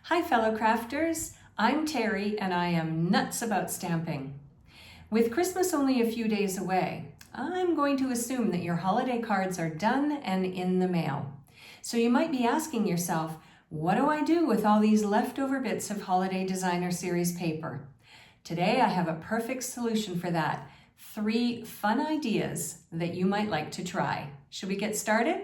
Hi fellow crafters, I'm Terry and I am nuts about stamping. With Christmas only a few days away, I'm going to assume that your holiday cards are done and in the mail. So you might be asking yourself, what do I do with all these leftover bits of Holiday Designer Series paper? Today I have a perfect solution for that. 3 fun ideas that you might like to try. Should we get started?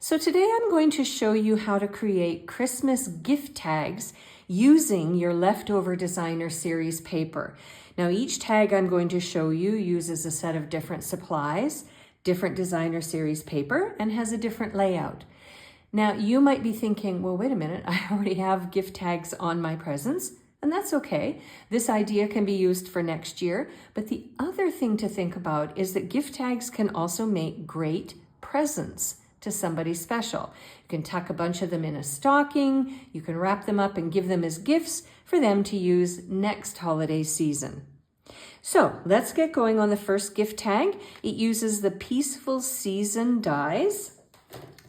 So today I'm going to show you how to create Christmas gift tags using your leftover Designer Series paper. Now each tag I'm going to show you uses a set of different supplies, different Designer Series paper, and has a different layout. Now you might be thinking, well, wait a minute, I already have gift tags on my presents, and that's okay. This idea can be used for next year, but the other thing to think about is that gift tags can also make great presents to somebody special. You can tuck a bunch of them in a stocking, you can wrap them up and give them as gifts for them to use next holiday season. So let's get going on the first gift tag. It uses the Peaceful Season dies,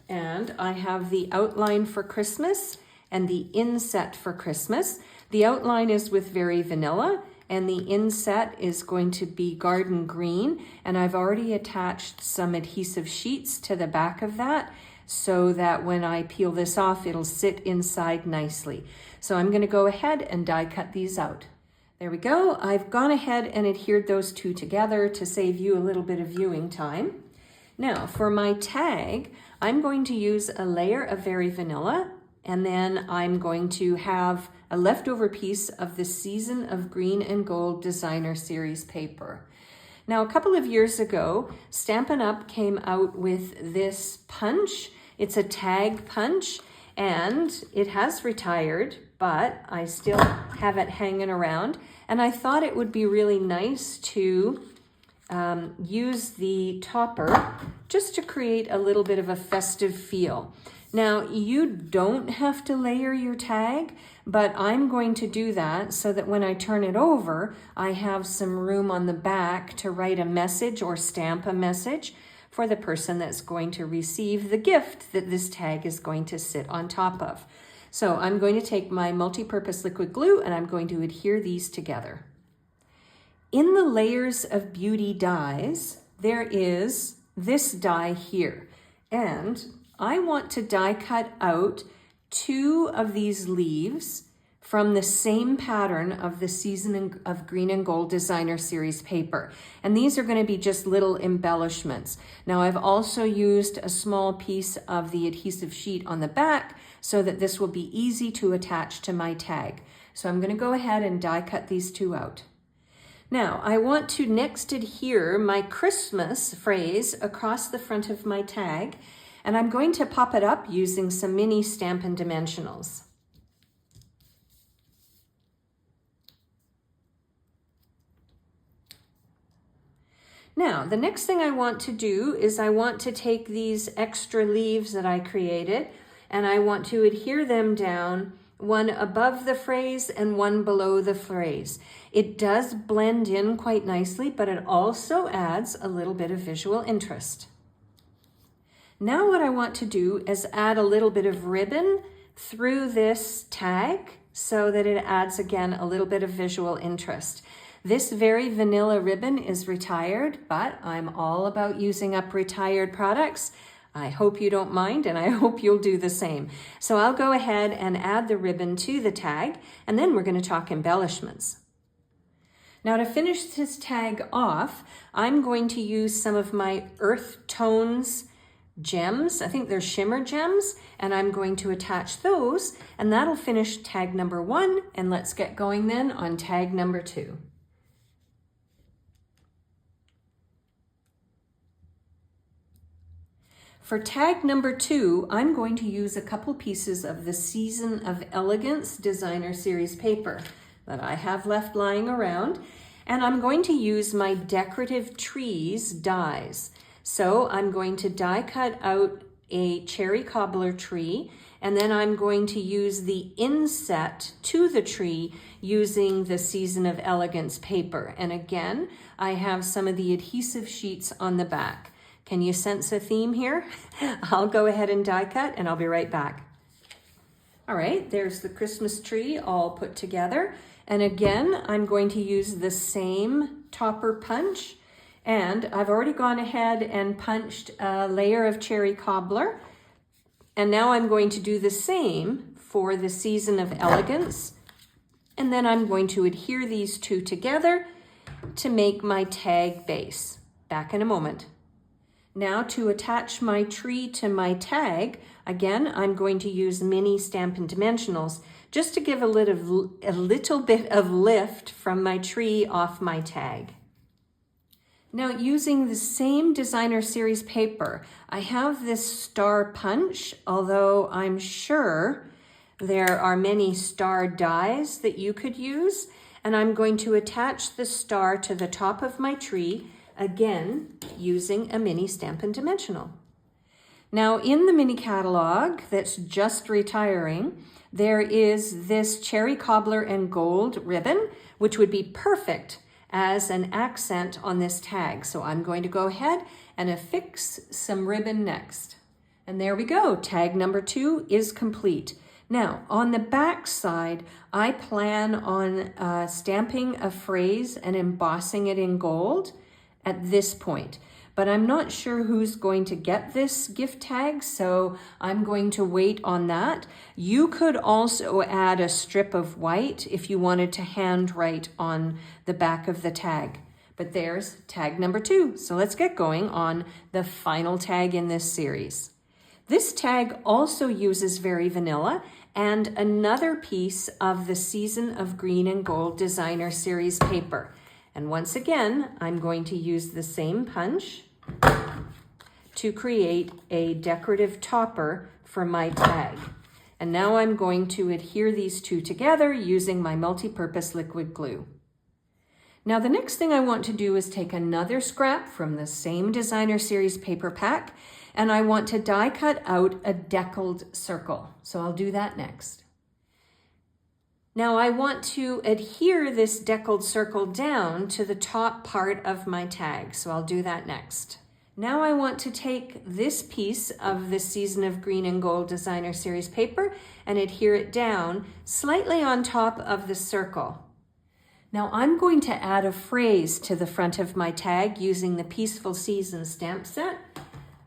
and I have the outline for Christmas and the inset for Christmas. The outline is with Very Vanilla, and the inset is going to be Garden Green, and I've already attached some adhesive sheets to the back of that so that when I peel this off, it'll sit inside nicely. So I'm going to go ahead and die cut these out. There we go. I've gone ahead and adhered those two together to save you a little bit of viewing time. Now for my tag, I'm going to use a layer of Very Vanilla, and then I'm going to have a leftover piece of the Season of Green and Gold Designer Series paper. Now, a couple of years ago, Stampin' Up! Came out with this punch. It's a tag punch, and it has retired, but I still have it hanging around. And I thought it would be really nice to use the topper just to create a little bit of a festive feel. Now, you don't have to layer your tag, but I'm going to do that so that when I turn it over, I have some room on the back to write a message or stamp a message for the person that's going to receive the gift that this tag is going to sit on top of. So I'm going to take my multi-purpose liquid glue and I'm going to adhere these together. In the Layers of Beauty dies, there is this die here, and I want to die cut out 2 of these leaves from the same pattern of the Season of Green and Gold Designer Series paper. And these are going to be just little embellishments. Now I've also used a small piece of the adhesive sheet on the back so that this will be easy to attach to my tag. So I'm going to go ahead and die cut these 2 out. Now I want to next adhere my Christmas phrase across the front of my tag, and I'm going to pop it up using some mini Stampin' Dimensionals. Now, the next thing I want to do is I want to take these extra leaves that I created and I want to adhere them down, one above the phrase and one below the phrase. It does blend in quite nicely, but it also adds a little bit of visual interest. Now what I want to do is add a little bit of ribbon through this tag so that it adds again a little bit of visual interest. This Very Vanilla ribbon is retired, but I'm all about using up retired products. I hope you don't mind, and I hope you'll do the same. So I'll go ahead and add the ribbon to the tag, and then we're going to talk embellishments. Now to finish this tag off, I'm going to use some of my Earth Tones gems. I think they're shimmer gems, and I'm going to attach those, and that'll finish tag number 1, and let's get going then on tag number 2. For tag number 2, I'm going to use a couple pieces of the Season of Elegance Designer Series paper that I have left lying around, and I'm going to use my Decorative Trees dies. So I'm going to die cut out a cherry cobbler tree, and then I'm going to use the inset to the tree using the Season of Elegance paper. And again, I have some of the adhesive sheets on the back. Can you sense a theme here? I'll go ahead and die cut and I'll be right back. All right, there's the Christmas tree all put together. And again, I'm going to use the same topper punch. And I've already gone ahead and punched a layer of cherry cobbler. And now I'm going to do the same for the Season of Elegance. And then I'm going to adhere these two together to make my tag base. Back in a moment. Now to attach my tree to my tag, again, I'm going to use mini Stampin' Dimensionals just to give a little bit of lift from my tree off my tag. Now using the same designer series paper, I have this star punch, although I'm sure there are many star dies that you could use, and I'm going to attach the star to the top of my tree, again, using a mini Stampin' Dimensional. Now in the mini catalog that's just retiring, there is this cherry cobbler and gold ribbon, which would be perfect as an accent on this tag. So I'm going to go ahead and affix some ribbon next. And there we go, tag number 2 is complete. Now, on the back side, I plan on stamping a phrase and embossing it in gold at this point. But I'm not sure who's going to get this gift tag, so I'm going to wait on that. You could also add a strip of white if you wanted to handwrite on the back of the tag. But there's tag number 2. So let's get going on the final tag in this series. This tag also uses Very Vanilla and another piece of the Season of Green and Gold Designer Series paper. And once again, I'm going to use the same punch to create a decorative topper for my tag. And now I'm going to adhere these two together using my multi-purpose liquid glue. Now the next thing I want to do is take another scrap from the same designer series paper pack, and I want to die cut out a deckled circle. So I'll do that next. Now I want to adhere this deckled circle down to the top part of my tag, so I'll do that next. Now I want to take this piece of the Season of Green and Gold Designer Series paper and adhere it down slightly on top of the circle. Now I'm going to add a phrase to the front of my tag using the Peaceful Season stamp set.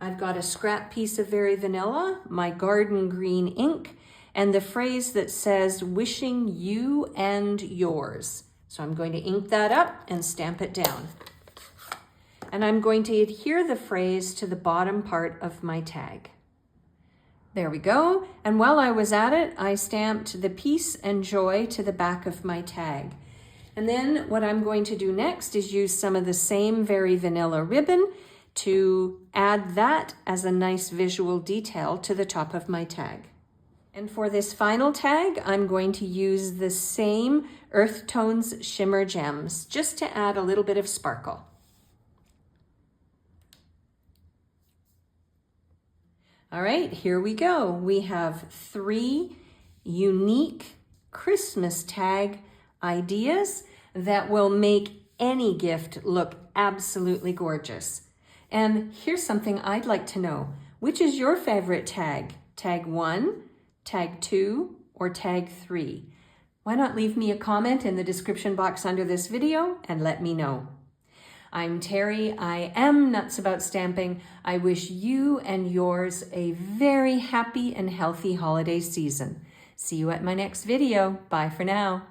I've got a scrap piece of Very Vanilla, my garden green ink, and the phrase that says, wishing you and yours. So I'm going to ink that up and stamp it down. And I'm going to adhere the phrase to the bottom part of my tag. There we go. And while I was at it, I stamped the peace and joy to the back of my tag. And then what I'm going to do next is use some of the same Very Vanilla ribbon to add that as a nice visual detail to the top of my tag. And for this final tag, I'm going to use the same Earth Tones Shimmer Gems just to add a little bit of sparkle. All right, here we go. We have 3 unique Christmas tag ideas that will make any gift look absolutely gorgeous. And here's something I'd like to know. Which is your favorite tag? Tag 1, tag 2, or tag 3? Why not leave me a comment in the description box under this video and let me know. I'm Terry. I am Nuts About Stamping. I wish you and yours a very happy and healthy holiday season. See you at my next video. Bye for now.